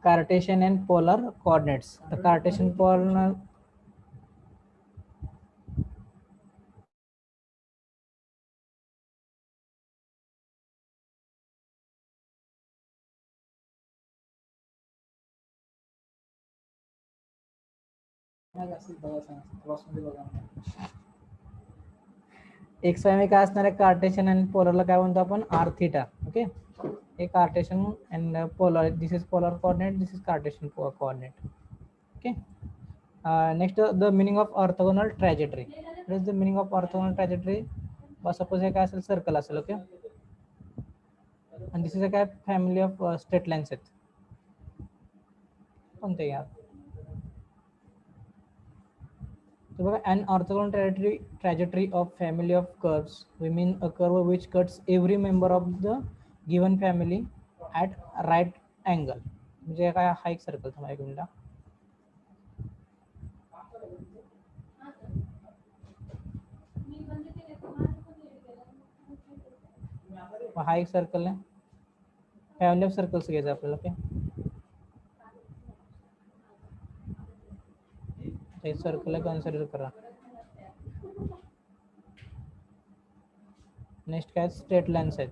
Cartesian and polar coordinates. The Cartesian polar x y में काय असणार आहे, कार्टेशियन आणि पोलरला काय म्हणतो आपण, आर थीटा. ओके, हे Cartesian and polar, this is polar coordinate, this is Cartesian coordinate. Okay, next the meaning of orthogonal trajectory. What is the meaning of orthogonal trajectory? Suppose हे काय असेल, सर्कल असेल. ओके, आणि दिस इज काय, family of straight lines आहेत कोणते यार. So, an orthogonal trajectory of family of curves, we mean a curve which cuts every member of the given family at right angle. म्हणजे काय, हा एक सर्कल, थांबा एक मिनिट. हा एक सर्कल आहे, फॅमिली ऑफ सर्कल्स घ्यायचं आपल्याला. ओके, हे सर्कल कन्सिडर करा. नेक्स्ट काय, स्ट्रेट लाईन्स आहेत.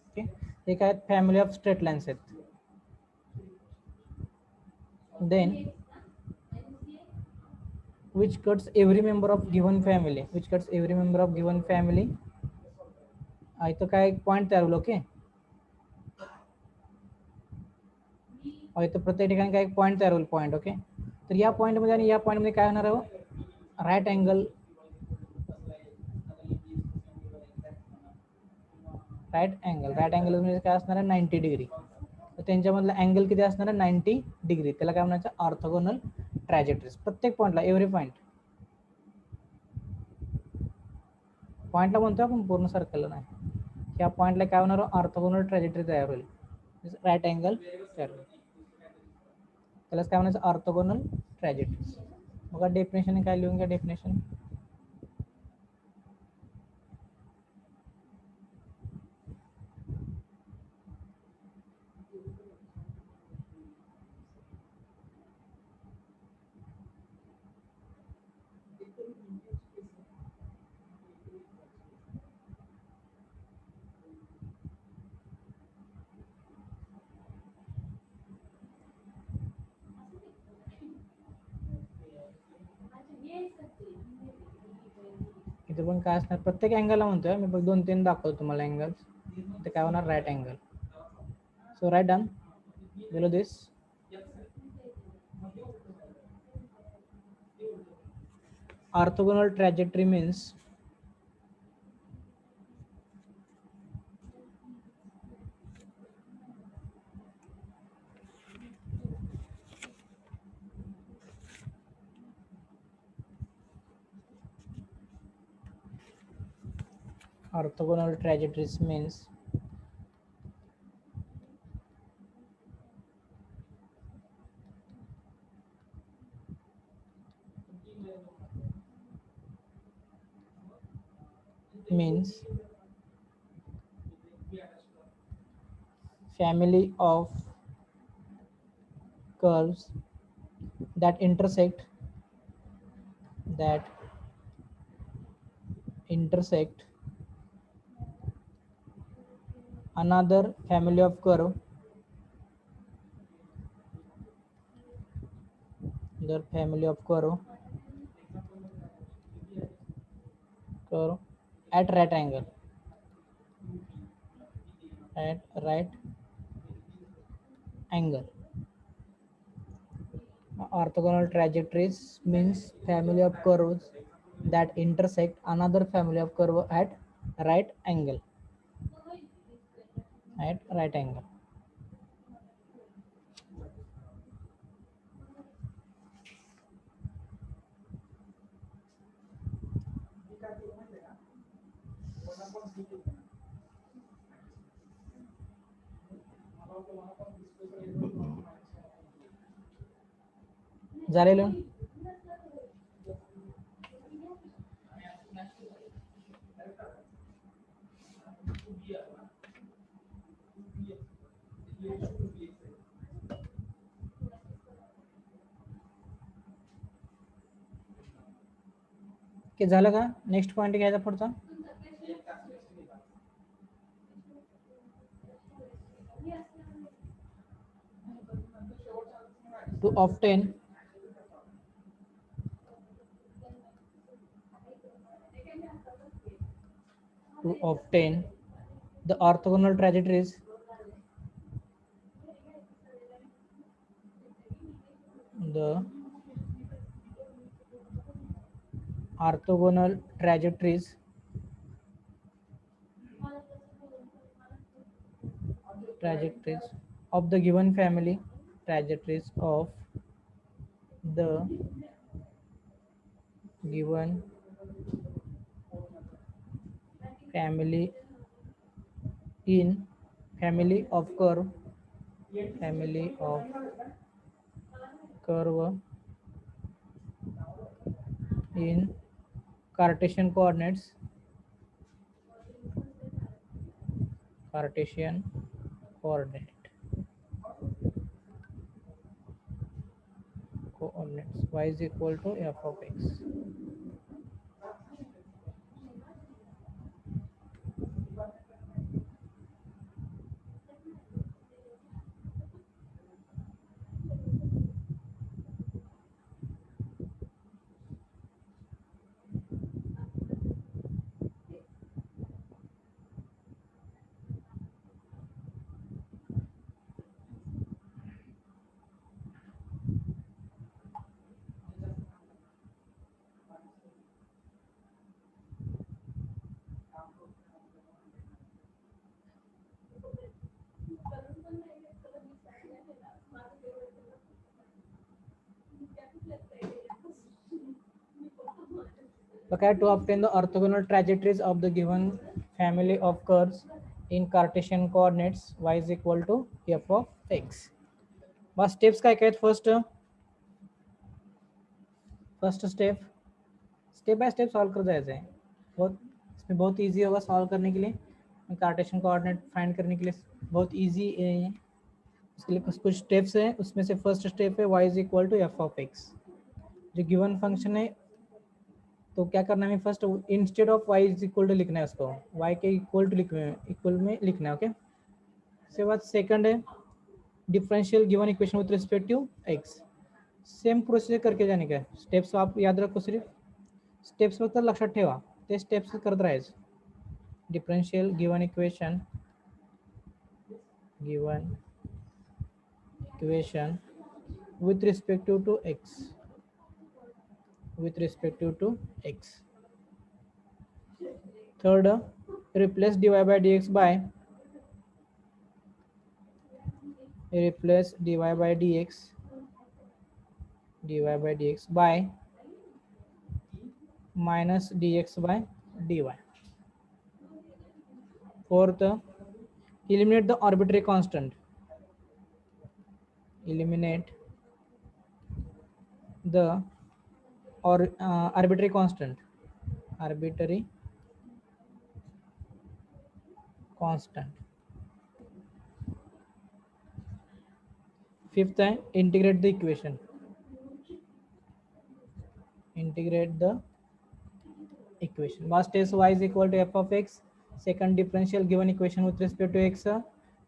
ओके, हे काय, फॅमिली ऑफ स्ट्रेट लाईन्स आहेत. Then which cuts every member of given family, which cuts every member of given family. इथं काय एक पॉईंट तयार होईल. ओके, इथं प्रत्येक ठिकाणी काय एक पॉईंट तयार होईल, पॉईंट. ओके, तर या पॉईंटमध्ये आणि या पॉईंटमध्ये काय होणार आहे, राईट अँगल. राईट अँगल म्हणजे काय असणार आहे, 90 डिग्री. तर त्यांच्यामधला अँगल किती असणार आहे, 90 डिग्री. त्याला काय म्हणायचं, ऑर्थोगोनल ट्रॅजेक्टरीज. प्रत्येक पॉईंटला, एव्हरी पॉईंटला म्हणतो आपण, पूर्ण सर्कलला नाही. या पॉईंटला काय होणार, ऑर्थोगोनल ट्रॅजेक्टरी तयार होईल, राईट अँगल तयार होईल. त्यालाच काय म्हणायचं, ऑर्थोगोनल ट्रॅजेक्टरीज. बघा डेफिनेशन काय लिहून घ्या, डेफिनेशन. इथे पण काय असणार, प्रत्येक अँगलला म्हणतोय मी, बघ 2-3 दाखवतो तुम्हाला अँगल. ते काय होणार, right angle. So right done below this. Orthogonal trajectory means orthogonal trajectories means family of curves that intersect another family of curve at right angle. Orthogonal trajectories means family of curves that intersect another family of curve at right angle. झालेलं. की झालं का? Next point घ्यायचा पुढचा. To obtain the orthogonal trajectories the orthogonal trajectories of the given family trajectories of the given family in family of curve in Cartesian coordinates y is equal to f of x. Okay, to obtain the orthogonal trajectories of the given family of curves in Cartesian coordinates, y is equal to f of x. बस steps काय काय? First step by step solve कर जायचं है. बहुत इसमें बहुत easy होगा सॉल्व करने के लिए. कार्टेशियन कोऑर्डिनेट फाइंड करने के लिए बहुत इजी है ये. उसके लिए कुछ स्टेप्स हैं. उसमें से फर्स्ट स्टेप है y is equal to F of X. जो गिवन फंक्शन है तो क्या करना है, first instead of y is equal to लिखना है उसको, y के इक्वल में लिखना है. ओके. उसके बाद सेकंड है differential given equation with respect to x. Same procedure करके जाने का. स्टेप्स आप याद रखो, सिर्फ स्टेप्स फक्त लक्षात ठेवा. ते स्टेप्स करत राहायचं. Differential given equation with respect to x. Third, replace dy by dx by by minus dx by dy. Fourth, eliminate the arbitrary constant. Arbitrary constant. Fifth, integrate the equation. First is y is equal to f of x. Second, differential given equation with respect to x.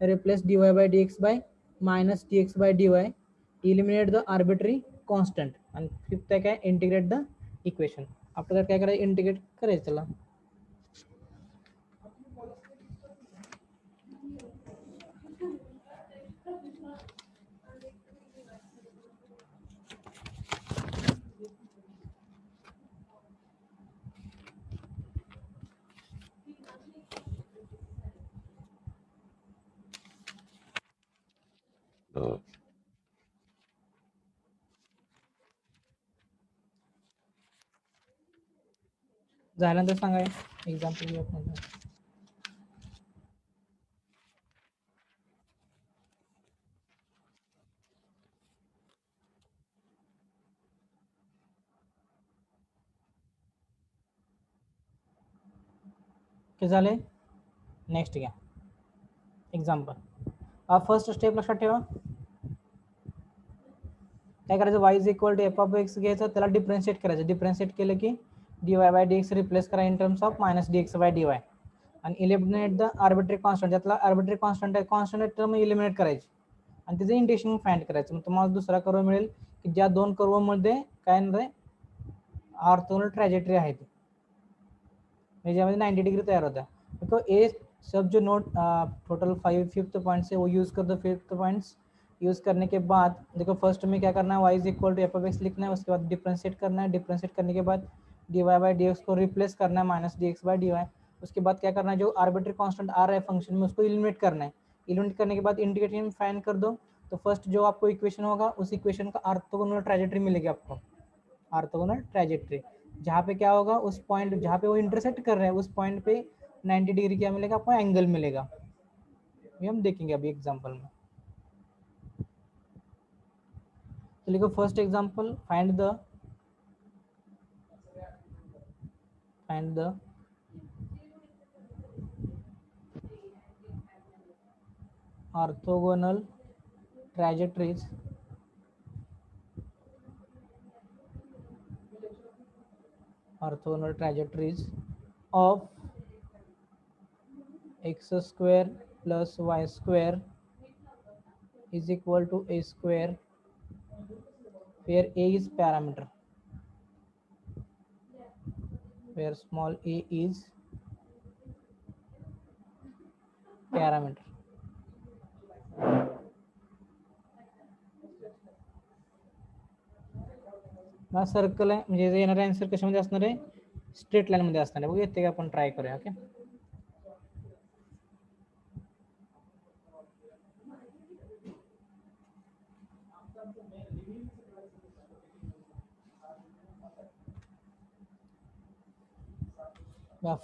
Replace dy by dx by minus dx by dy. Eliminate the arbitrary constant. And fifth है integrate the equation. After that क्या करें, integrate करें. चला झाल्यानंतर सांगा example घेऊ आपण. किती झाले? नेक्स्ट घ्या एक्झाम्पल. फर्स्ट स्टेप लक्षात ठेवा, काय करायचं, y is equal to F of X घ्यायचं, त्याला डिफरन्शिएट करायचं. डिफरन्शिएट केलं की dy बाय dx रिप्लेस करा in terms of minus dx by dy आणि इलिमिनेट द आर्बिट्ररी कॉन्स्टंट. ज्यातला आर्बिट्ररी कॉन्स्टंट आहे, कॉन्स्टंट टर्म इलिमिनेट करायची आणि तिचं इंटिग्रेशन फाइंड करायचं. मग तुम्हाला दुसरा कर्व मिळेल की ज्या दोन कर्वमध्ये काय नाही ऑर्थोगोनल ट्रॅजेक्टरी आहे ती, ज्यामध्ये 90 डिग्री तैयार होता है. तो ए सब जो नोट टोटल 5 फिफ्थ पॉइंट से वो यूज़ कर दो. फिफ्थ पॉइंट्स यूज़ करने के बाद देखो फर्स्ट में क्या करना है, y is equal to F of X लिखना है, उसके बाद डिफरेंशिएट करना है. डिफरेंशिएट करने के बाद dy बाई डी को रिप्लेस करना है माइनस dx बाई dy. उसके बाद क्या करना है, जो आर्बिट्री कांस्टेंट आ रहा है फंक्शन में उसको एलिमिनेट करना है. एलिमिनेट करने के बाद इंटीग्रेशन फाइंड कर दो. तो फर्स्ट जो आपको इक्वेशन होगा उस इक्वेशन का ऑर्थोगोनल ट्रैजेक्टरी मिलेगी आपको. ऑर्थोगोनल ट्रैजेक्टरी जहाँ पे क्या होगा, उस पॉइंट जहाँ पे वो इंटरसेक्ट कर रहे हैं उस पॉइंट पे 90 डिग्री क्या मिलेगा आपको, एंगल मिलेगा. ये हम देखेंगे अभी एग्जांपल में. तो लिखो first example, find the orthogonal trajectories of x square plus y square is equal to a square, where a is parameter, where small a is parameter. हा सर्कल आहे, म्हणजे येणारा आन्सर कशामध्ये असणार आहे, स्ट्रेट लाईन मध्ये असणार आहे. बघूया ते आपण ट्राय करूया. Okay,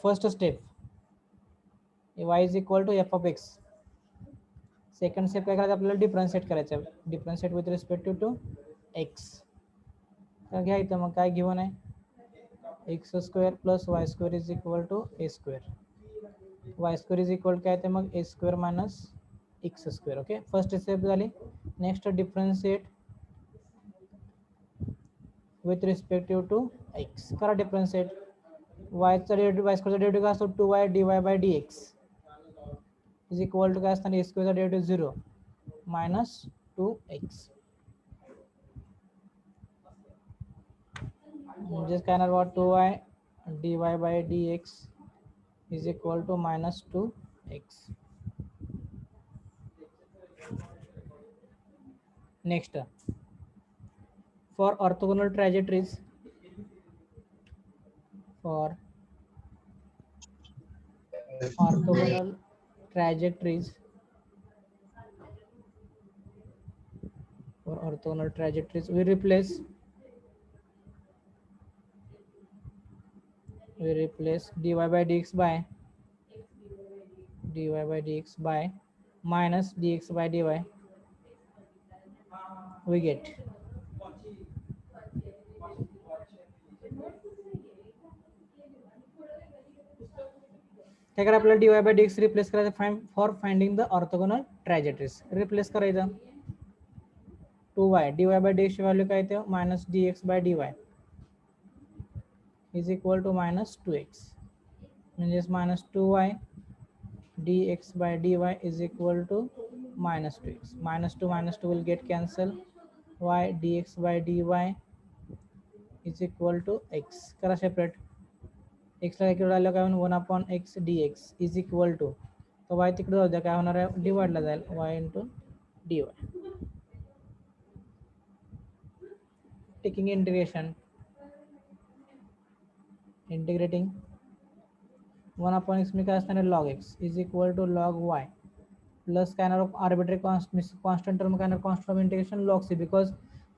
first step y is equal to F of x. Second step काय करायचं, आपल्याला डिफरन्शिएट करायचं. Differentiate with respect to x. तर घ्या इथं मग काय गिवन आहे, x square plus Y square is equal to A square. Y square is equal काय ते मग a square minus x square. Okay, first step झाली. Next differentiate with respective to x. करा डिफरन्शिएट. वायचा डेरिव्हेटिव्ह वाय स्क्वेअरचा derivative काय असतो, 2y dy by dx is equal to काय असणार, ए स्क्वेअरचा डेरिव्हेटिव्ह 0 मायनस 2x. म्हणजेच काय येणार बघा, 2y dy by dx is equal to minus 2x. Next, for orthogonal trajectories, for orthogonal trajectories, for orthogonal trajectories we replace dy by dx by minus dx by dy. We get काय करा, आपल्याला dy by dx replace करायचं for finding the orthogonal trajectories. Replace करायचं 2y dy by dx ची value काय येते, minus dx by dy is equal to minus 2x. म्हणजेच minus 2y dx by dy is equal to minus 2x. Minus 2 will get cancel. Y dx by dy is equal to x. करा separate. x ला इकडे आलं काय होईल, 1/x dx is equal to, तो y तिकडे जाऊ द्या, काय होणार आहे, डिवाइडला जाईल y into dy. Taking integrating 1/x में काय असणार आहे, log x is equal to log y plus काय येणार, आर्बिट्ररी कॉन्स्टंट टर्म काय येणार, constant of integration log c, because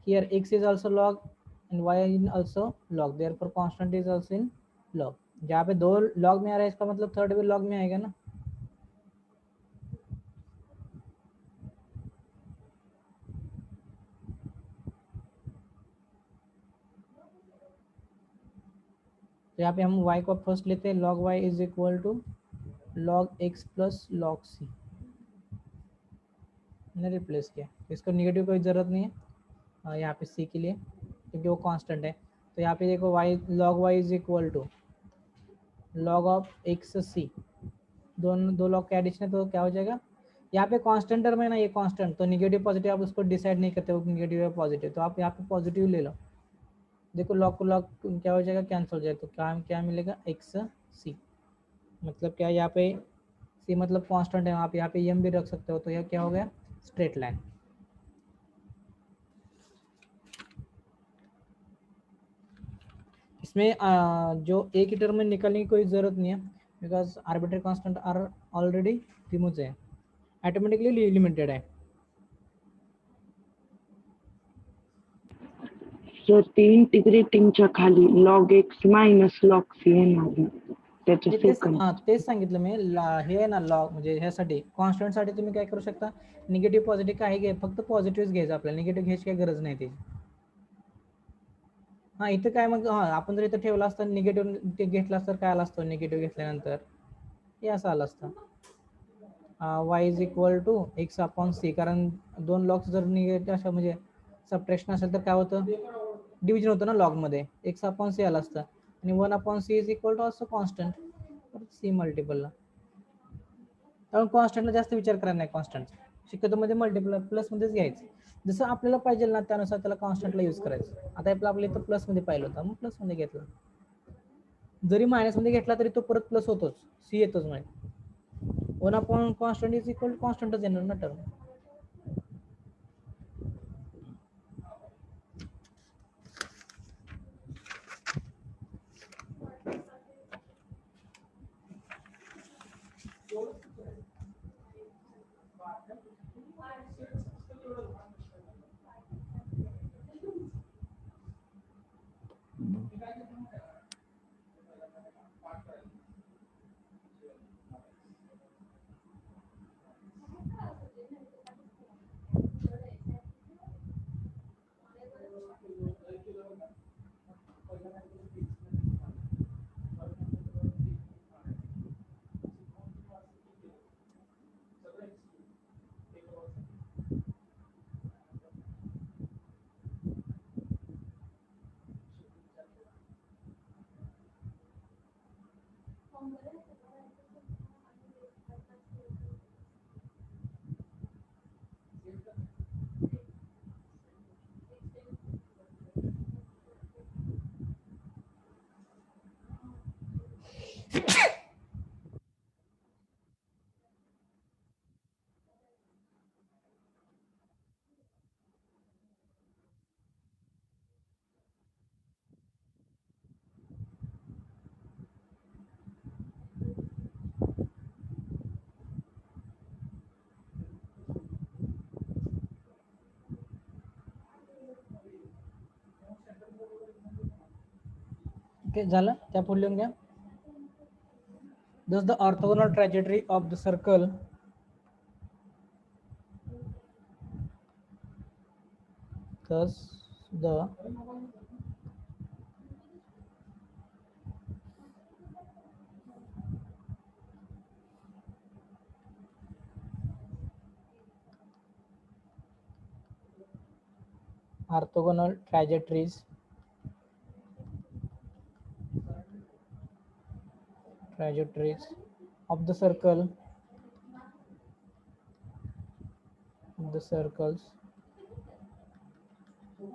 here x is also log and y is also log, therefore constant is also in log. जहाँ पे दो log में आ रहा है इसका मतलब थर्ड भी log में आएगा ना. तो यहाँ पे हम y को फर्स्ट लेते हैं, log y is equal to log x plus log c ने रिप्लेस किया, इसको निगेटिव कोई ज़रूरत नहीं है यहाँ पे सी के लिए क्योंकि वो कांस्टेंट है। तो यहाँ पे देखो y log y is equal to log of x c, दोनों दो लॉग का एडिशन है तो क्या हो जाएगा, यहाँ पे कांस्टेंट टर्म है ना ये कांस्टेंट, तो निगेटिव पॉजिटिव आप उसको डिसाइड नहीं करते हो निगेटिव या पॉजिटिव, तो आप यहाँ पे पॉजिटिव ले लो। देखो लॉग को लॉग क्या हो जाएगा, कैंसिल हो जाएगा, तो क्या क्या मिलेगा एक्स सी, मतलब क्या यहाँ पे सी मतलब कांस्टेंट है, आप यहाँ पे एम भी रख सकते हो, तो यह क्या हो गया स्ट्रेट लाइन। इसमें जो एक ही टर्म में निकलने की कोई ज़रूरत नहीं है because arbitrary constant are already remove है, ऑटोमेटिकली एलिमिनेटेड है। सर ते इंटिग्रेटिंगच्या खाली log X minus log C येणार ना, त्याच्या सेकंड तेच सांगितलं मी हे आहे ना लॉग म्हणजे ह्यासाठी कॉन्स्टंटसाठी तुम्ही काय करू शकता, निगेटिव्ह पॉझिटिव्ह काही घे, फक्त पॉझिटिव्ह घ्यायचं आपल्याला, निगेटिव्ह घ्यायची काही गरज नाही त्याची। हां इथं काय मग हां आपण जर इथं ठेवलं असतं निगेटिव्ह ते घेतलं असतं काय आलं असतं, निगेटिव्ह घेतल्यानंतर हे असं आलं असतं y is equal to x upon c, कारण दोन लॉग्स जर निगेटिव्ह असं म्हणजे सबट्रॅक्शन असेल तर काय होतं डिव्हिजन होतं ना लॉगमध्ये, एक्स अपॉन सी आलं असतं आणि 1 upon C is equal to असं कॉन्स्टंट सी मल्टिपलला, कारण कॉन्स्टंटला जास्त विचार करायला नाही, कॉन्स्टंट शक्यतो मध्ये मल्टिपल प्लसमध्येच घ्यायचं, जसं आपल्याला पाहिजे ना त्यानुसार त्याला कॉन्स्टंटला यूज करायचं। आता आपल्या इथं प्लसमध्ये पाहिलं होतं मग प्लसमध्ये घेतलं, जरी मायनसमध्ये घेतला तरी तो परत प्लस होतोच, सी येतोच म्हणजे 1 upon constant is equal to कॉन्स्टंटच येणार ना टर्म। ओके झालं, त्या पुढे लिहून घ्या। Thus the orthogonal trajectory of the circle thus the orthogonal trajectories of the circles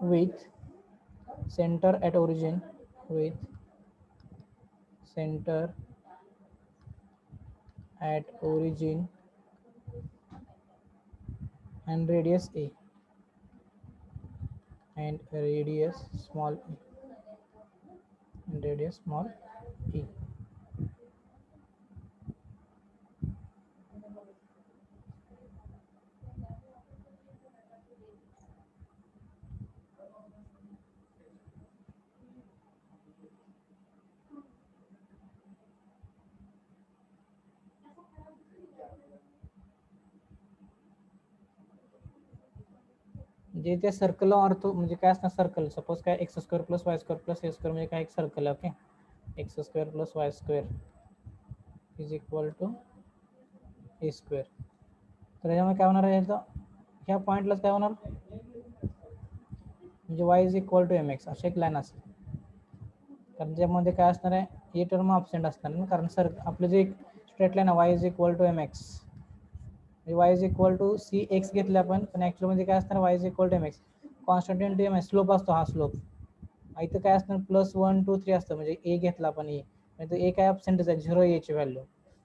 with center at origin and radius a and radius small e जे त्या circle ortho म्हणजे काय असणार, सर्कल सपोज काय X square plus Y square plus A square म्हणजे काय एक circle आहे, okay X square plus Y square is equal to A square. तर याच्यामध्ये काय होणार आहे याचं, ह्या पॉईंटलाच काय होणार म्हणजे y is equal to m x अशी एक लाईन असेल. कारण त्यामध्ये काय असणार आहे, ए टर्म अब्सेंट असणार ना, कारण सर आपलं जे स्ट्रेट लाईन आहे y is equal to m x, y is equal to c x घेतले आपण, पण ॲक्च्युअलमध्ये काय असणार y is equal to m x, constant into m x, slope असतो हा स्लोप. इथं काय असणार +1 2 3 असतं, म्हणजे ए घेतला आपण ए, नाही तर ए काय अब्सेंटच आहे 0 एची व्हॅल्यू,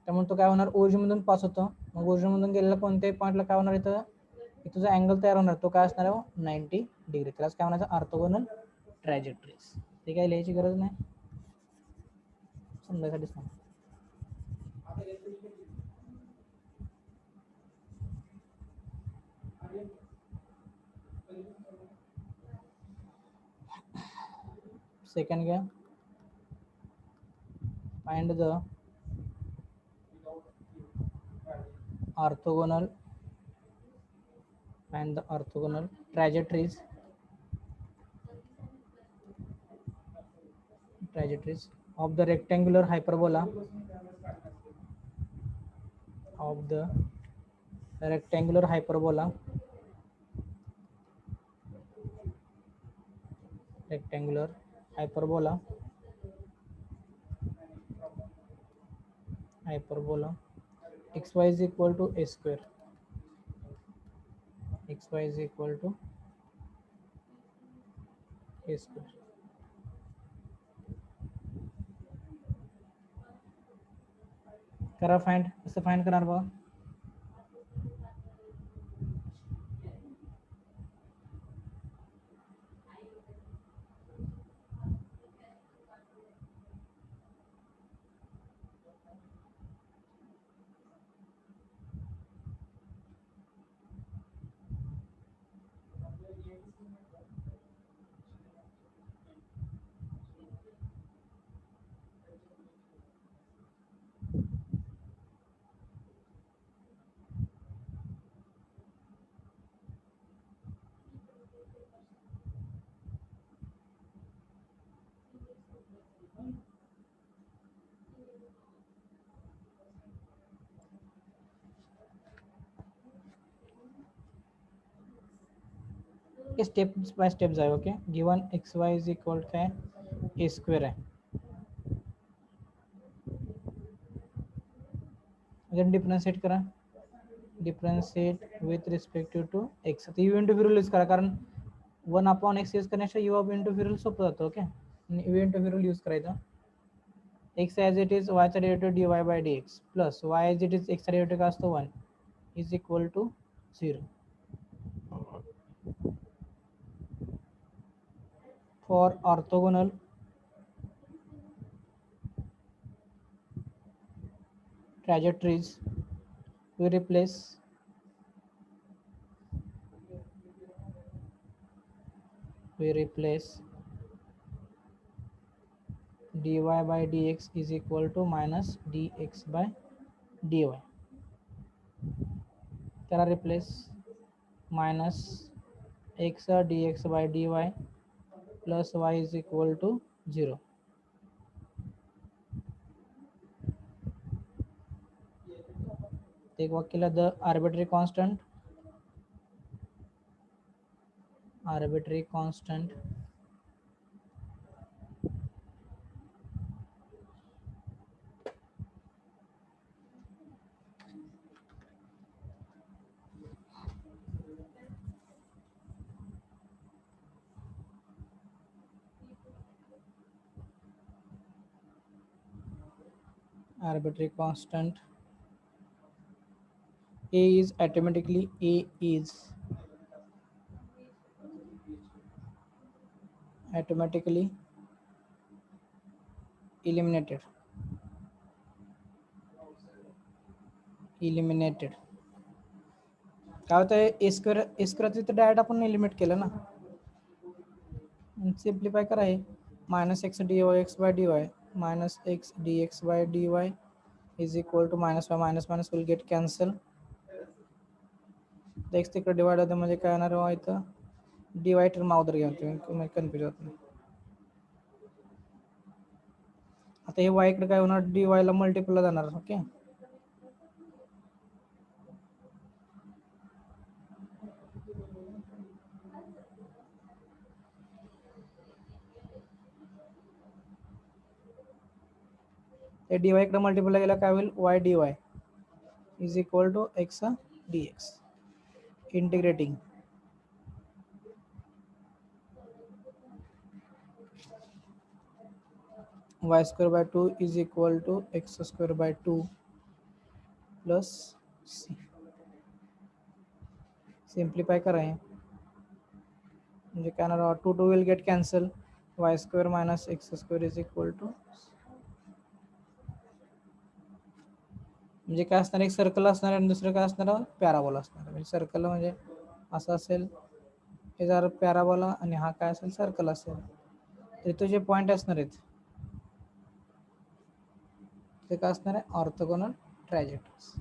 त्यामुळे तो काय होणार ओरिजिनमधून पास होतो. मग ओरिजिनमधून गेलेला कोणत्याही पॉईंटला काय होणार इथं, इथं जो अँगल तयार होणार तो काय असणार आहे 90 डिग्री. त्यालाच काय म्हणायचं ऑर्थोगोनल ट्रॅजेक्टरीज. ते काय लिहायची गरज नाही, समजायसाठी सांग. सेकंड घ्या, find the orthogonal trajectories of the rectangular hyperbola hyperbola xy is equal to a square, xy is equal to a square. करा फाइंड, कसं फाइंड करणार बघा. स्टेप बाय स्टेप जाए. Okay, given x y is equal to a square आहे, again differentiate करा, differentiate with respective to x. आता u into v rule use करा, कारण 1/x यूज करण्याशिवाय u of into v rule सोपं जातं. Okay, u into v rule use करायचा. X as it is वायचा derivative d Y by D x plus y as it is एक्सचा derivative काय असतो 1 is equal to 0. For orthogonal trajectories, we replace dy by dx is equal to minus dx by dy. त्याला replace minus x dx by dy plus y is equal to 0. एक वाक्याला the arbitrary constant A is automatically eliminated. काय होतं आहे a square तिथं direct आपण eliminate केलं ना, सिम्प्लिफाय करा हे minus x d y x by D Y minus x d x by D y is equal to minus y minus will get cancel. X तिकडे डिवाइड होतं म्हणजे काय येणार आहे इथं डी वाय टर्म अगोदर घेऊन तुम्ही कन्फ्युज होत नाही. आता हे वाय इकडे काय होणार डी वायला मल्टिपलला जाणार. ओके, ते dy इकडे मल्टिप्लाय केलं काय होईल, y dy is equal to x dx. Integrating y square by 2 is equal to x square by 2 plus c. Simplify करें म्हणजे काय ना, 2 2 will get cancel, y square minus x square is equal to, म्हणजे काय असणार, एक circle असणार आणि दुसरं काय असणार, पॅराबोला असणार. म्हणजे सर्कल म्हणजे असं असेल, हे जर पॅराबोला आणि हा काय असेल, सर्कल असेल. तर तो जे पॉईंट असणार आहेत ते काय असणार आहे, ऑर्थोगोनल ट्रॅजेक्टरीज.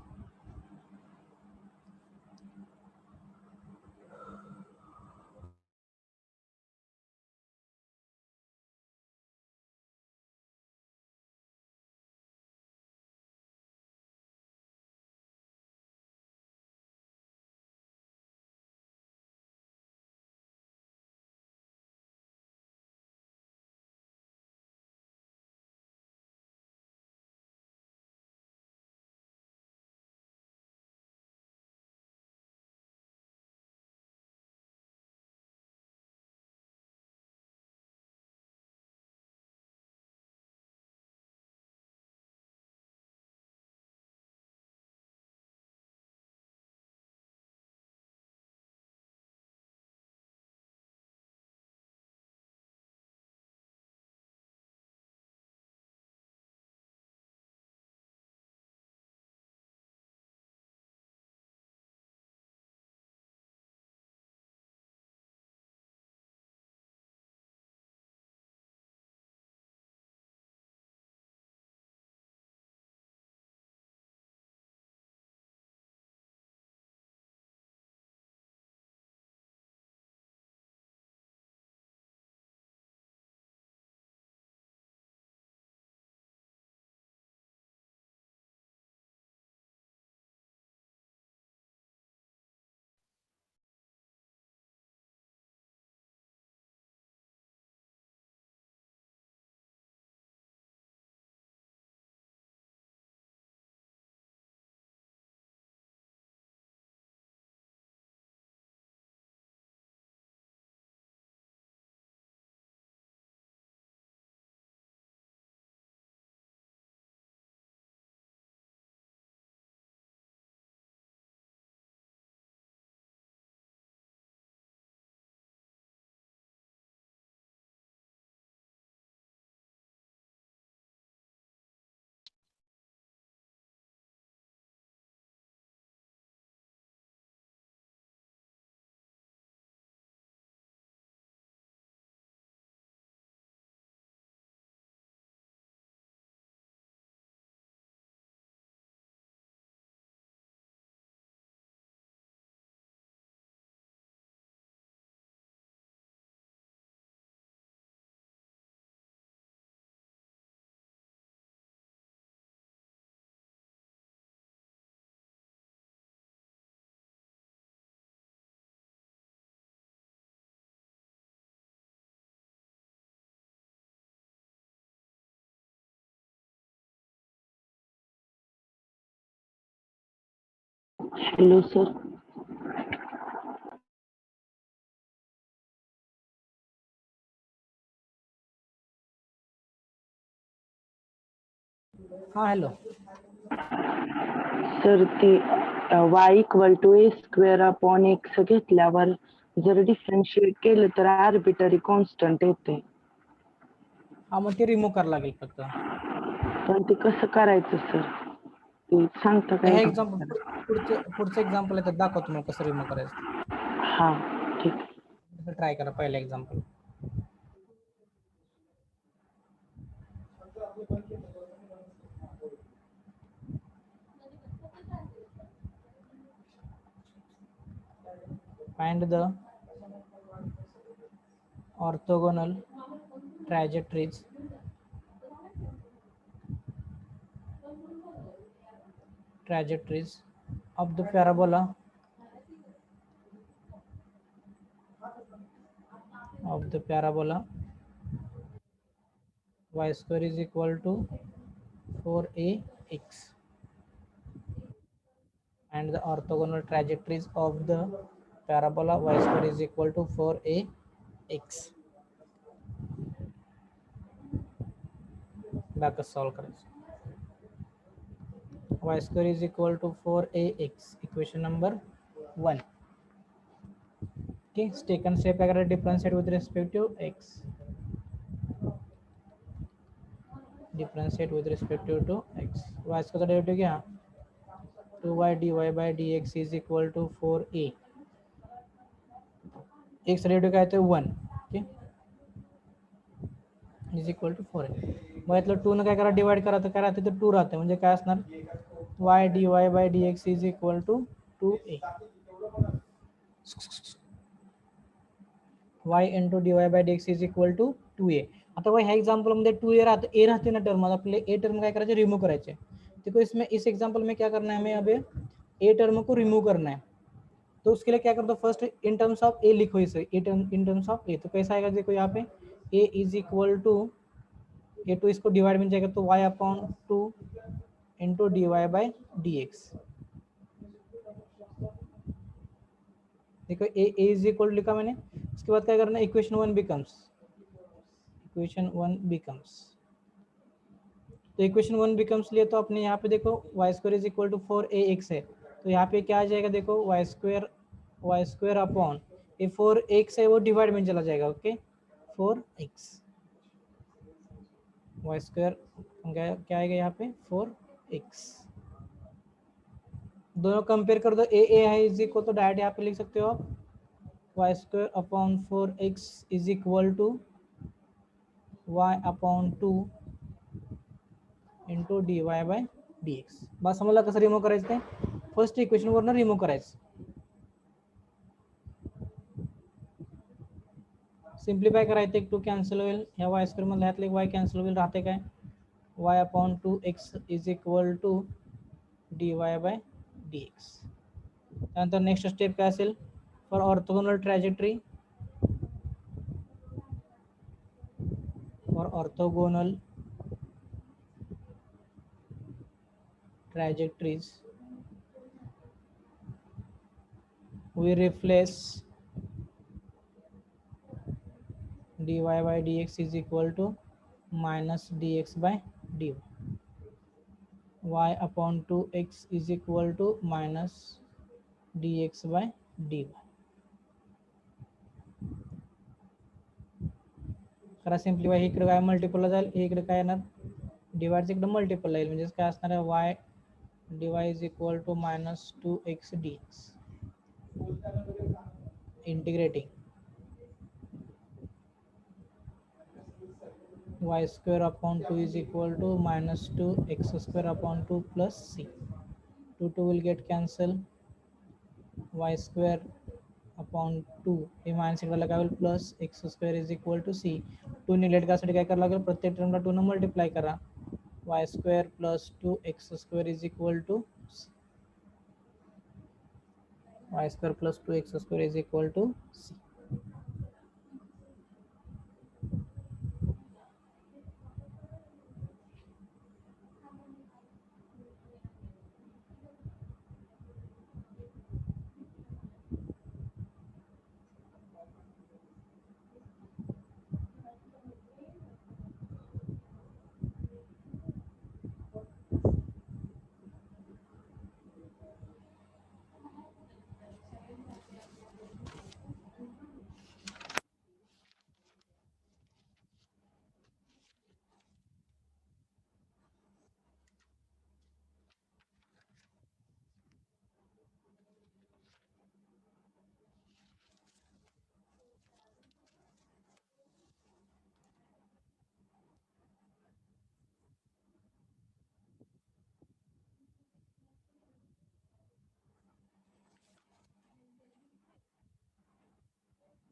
Hello sir. हां हॅलो. सर ते y equal to A square upon x घेतल्यावर जर डिफरन्शिएट केलं तर आर्बिटरी कॉन्स्टंट येते. हा मग ते रिमूव्ह करावं लागेल फक्त. पण ते कसं करायचं सर, ते सांगता हे काय का? एक्झाम्पल पुढचं एक्झाम्पल आहे, तर दाखवतो तुम्हाला कसं रिमूव्ह करायचं. हा ठीक. ट्राय करा पहिलं example. Find the orthogonal trajectories of the parabola y square is equal to 4ax, and the orthogonal trajectories of the parabola y square is equal to 4ax. back solve करायचं. y square is equal to 4ax, equation number 1. okay, second step क्या करें, differentiate with respect to x, differentiate with respect to x. y का derivative क्या, 2y dy by dx is equal to 4a, x derivative काय आहे 1, okay, is equal to 4a. मग यातलं 2 न काय करा, डिवाइड करा, तर काय राहते, तर 2 राहते, म्हणजे काय असणार, y dy by dx is equal to 2a, y into dy by dx is equal to 2a. आता वह ह्या एग्जांपल मध्ये 2a राहते, a रहते ना टर्म, आपल्याला a टर्म काय करायचे, रिमूव करायचे. देखो इसमें इस एग्जांपल में क्या करना है, हमें अभी a टर्म को रिमूव करना है. तो उसके लिए क्या कर दो, first in terms of a लिखो इसे, इन टर्म्स ऑफ a. तो कैसा आएगा, देखो यहाँ पे a इज इक्वल टू, ये टू इसको डिवाइड में जाएगा तो y upon 2 into D Y by D X. देखो ए इज इक्वल लिखा मैंने, उसके बाद क्या करना है, इक्वेशन 1 बिकम्स, इक्वेशन 1 बिकम्स, तो इक्वेशन 1 बिकम्स लिए तो अपने यहाँ पे देखो Y square is equal to 4ax है, तो यहाँ पे क्या आ जाएगा, देखो वाई स्क्वायर अपॉन ये 4x है वो डिवाइड में चला जाएगा, ओके, 4x, वाई स्क्वायर क्या आएगा यहाँ पे 4x. दोनों कंपेयर कर दो, ए है इज इक्वल, तो डायरेक्ट यहाँ पे लिख सकते हो आप Y square upon 4x is equal to y upon 2 into D Y by D X. बस समजला कसं रिमूव्ह करायचं ते, फर्स्ट इक्वेशन वरनं रिमूव्ह करायचं. सिम्प्लिफाय करायचं, एक 2 कॅन्सल होईल, ह्या वाय स्क्वेअर मधल्या ह्यातले y कॅन्सल होईल, राहते काय y upon 2x is equal to D Y by D X. त्यानंतर नेक्स्ट स्टेप काय असेल, for orthogonal trajectory, for orthogonal trajectories we replace dy by dx is equal to minus dx by dy, y upon 2x is equal to minus dx by dy. करा simplify, इकडे काय मल्टिपलला जाईल, इकडे काय येणार, डिवाइडचं इकडे मल्टिपलला येईल, म्हणजे काय असणार आहे, y dy is equal to minus 2x dx, integrating y square upon 2 is equal to minus 2 x square upon 2 plus c. 2 will get cancel, y square upon 2 hey minus वाला काय होईल, plus x square is equal to c. 2 neglect करायसाठी काय करावं लागेल, प्रत्येक टर्मला 2 न multiply करा, y square plus 2x square is equal to c, y square plus 2x square is equal to c.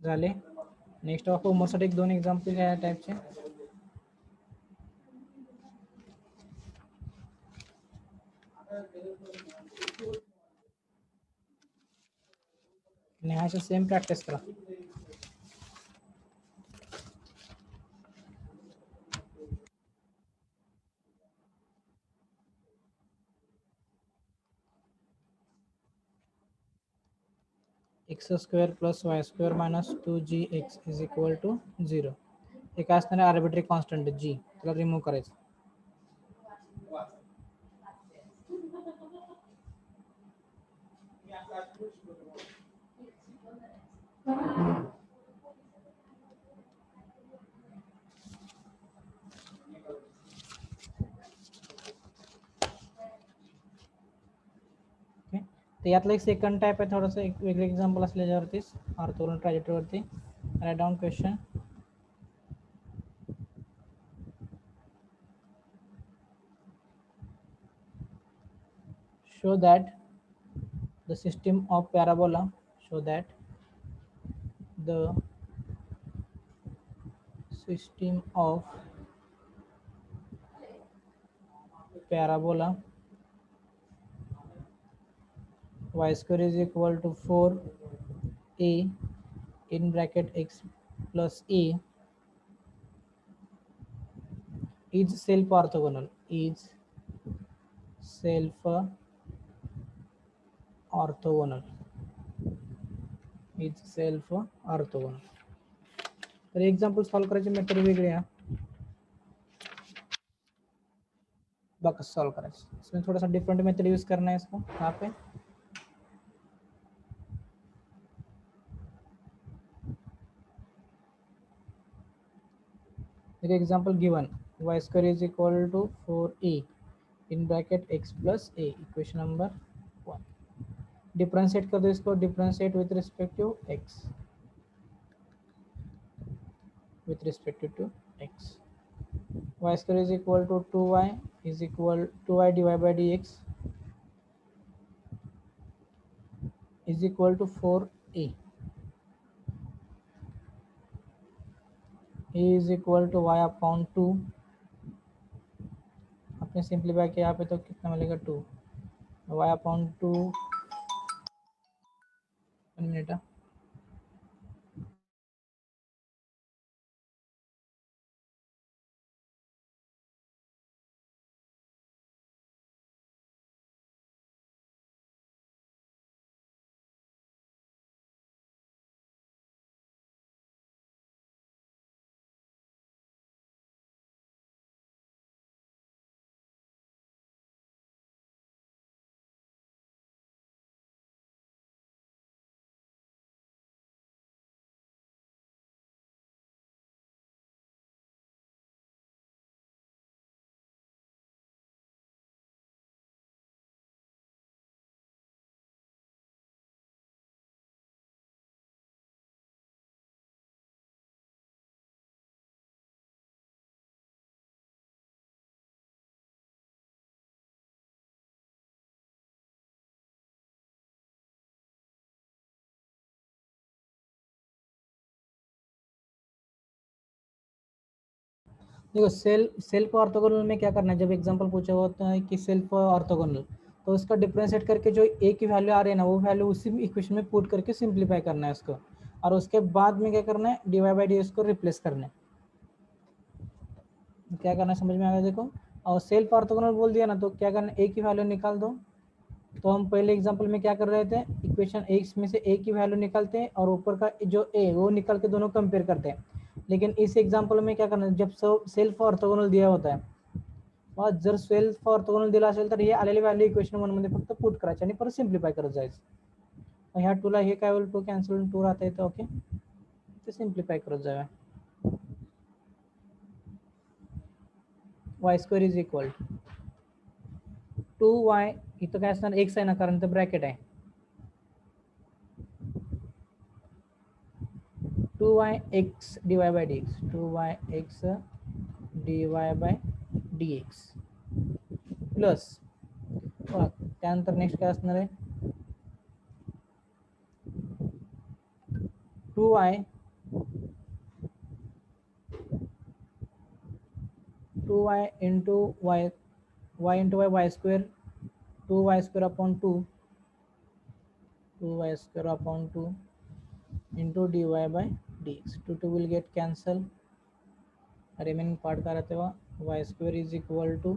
झाले. नेक्स्ट ऑफ होमवर्कसाठी एक 2 एक्झाम्पल या टाईपचे. नेहाच्या सेम प्रॅक्टिस करा. X square plus Y square minus 2gx is equal to 0. हे काय असणार आहे? आर्बिट्ररी कॉन्स्टंट जी, त्याला रिमूव्ह करायचं. तर यातलं एक सेकंड टाईप आहे, थोडंसं एक वेगळं एक्झाम्पल असल्यावरतीच ऑर्थोगोनल ट्रॅजेक्टरीवरती. Write down question. show that the system of parabola show that the system of parabola y square is equal to 4a in bracket x plus a is self orthogonal, is self orthogonal, is self orthogonal. तर example solve करायची method वेगळी आहे. बघ solve करायचं, इसमें थोड़ा सा different method use करना है इसको. यहाँ पे देखिए example given y square is equal to 4a in bracket x plus a, equation number 1. Differentiate कर दो इसको, differentiate with respect to x, with respect to x. Y square is equal to 2y is equal 2y divided by dx is equal to 4a. a is equal to y upon 2. आपने simplify किया यहाँ पे तो कितना मिलेगा 2 y upon 2. 1 minute. देखो self orthogonal में क्या करना है, जब एग्जांपल पूछा होता है कि सेल्फ ऑर्थोगोनल, तो उसका डिफरेंशिएट करके जो ए की वैल्यू आ रही है ना, वो वैल्यू उसी इक्वेशन में पुट करके सिंप्लीफाई करना है उसको, और उसके बाद में क्या करना है, dy बाई डी को रिप्लेस करना है. क्या करना है समझ में आ गया? देखो, और सेल्फ ऑर्थोगोनल बोल दिया ना, तो क्या करना है, ए की वैल्यू निकाल दो. तो हम पहले एग्जांपल में क्या कर रहे थे, इक्वेशन एक्स में से ए की वैल्यू निकालते हैं और ऊपर का जो ए वो निकाल के दोनों कंपेयर करते हैं. लेकिन इस एग्जांपल में क्या करना है, जब सेल्फ ऑर्थोगोनल दिया होता है, जर सेल्फ ऑर्थोगोनल दिला असेल तर हे आलेली व्हॅल्यू इक्वेशन 1 मध्ये फक्त पुट करायची आणि परत सिम्प्लिफाय करत जायचं. ह्या 2 ला हे काय होईल, 2 कॅन्सल, 2 राहता येतं. ओके, ते सिम्प्लिफाय करत जाऊया. y square is equal 2y, इथं काय असणार, x आहे ना, कारण तर ब्रॅकेट आहे. 2yx dy by dx, 2yx dy by dx plus, त्यानंतर नेक्स्ट काय असणार आहे, 2y 2y into y, y into y square, 2y square upon 2, 2y square upon 2 into dy by dx. 2 will get cancel, remaining part का रहते हुआ y square is equal to,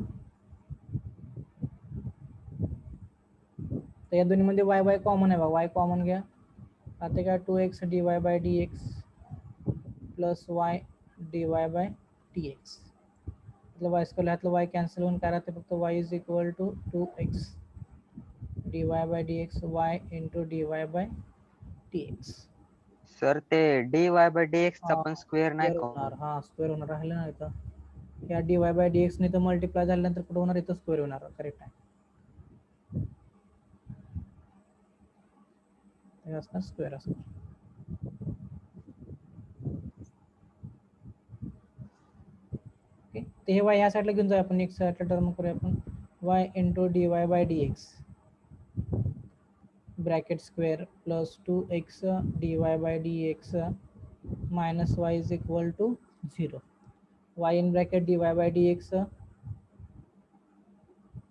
तर या दोन्हीमध्ये y y कॉमन आहे बघा, y common घ्या, आते क्या 2x dy by D x plus Y D Y by D x, मतलब वाय स्क्वेअर घातलं वाय कॅन्सल होऊन काय राहते फक्त y is equal to 2x dy by D x y into D Y by D x. Sir ते dy by dx चा पण square नाही का होणार, होत? हा स्क्वेअर होणार राहिलं ना इथं, या dy बाय डी एक्स ने तर मल्टिप्लाय झाल्यानंतर कुठं होणार, इथं स्क्वेअर होणार. करेक्ट आहे, हे असणार स्क्वेअर असणार. ओके, ते हे वाय ह्या साईडला घेऊन जाऊ आपण, एक साईडला टर्म करूया आपण y into D Y by D x bracket square plus 2x dy by D x minus y is equal to 0. Y in bracket dy by D x,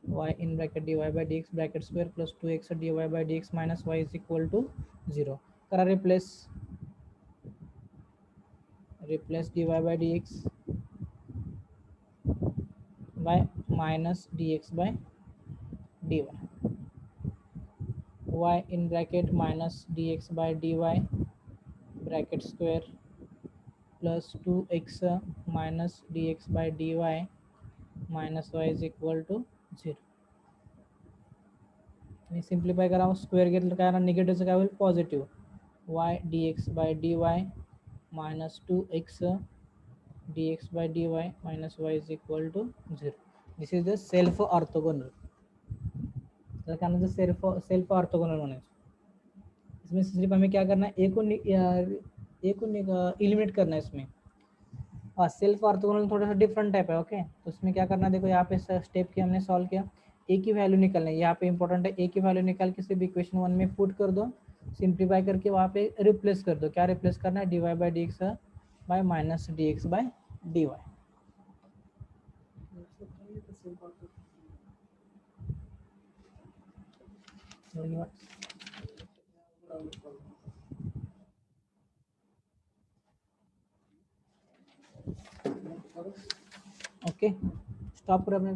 y in bracket dy by dx bracket square plus 2x dy by dx minus y is equal to 0. करा replace dy by dx by minus dx by dy, y in bracket minus dx by dy bracket square plus 2x minus dx by dy minus y is equal to 0. आणि simplify करा, square घेतलं काय ना निगेटिव्हचं काय होईल positive, Y D x by D Y minus 2x dx by dy minus y is equal to 0. This is the self orthogonal. तो क्या मतलब सेल्फ ऑर्थोगोनल म्हणायचं. इसमें सिर्फ हमें क्या करना है, एक को एलिमिनेट करना है इसमें. और सेल्फ ऑर्थोगोनल थोड़ा सा डिफरेंट टाइप है. ओके, तो उसमें क्या करना है, देखो यहाँ पे स्टेप की हमने सॉल्व किया, ए की वैल्यू निकलना है. यहाँ पे इंपॉर्टेंट है, ए की वैल्यू निकाल के सिर्फ इक्वेशन 1 में पुट कर दो, सिंप्लीफाई करके वहाँ पे रिप्लेस कर दो. क्या रिप्लेस करना है, D Y by D x by minus D x by D Y. Okay, stop करो अपने.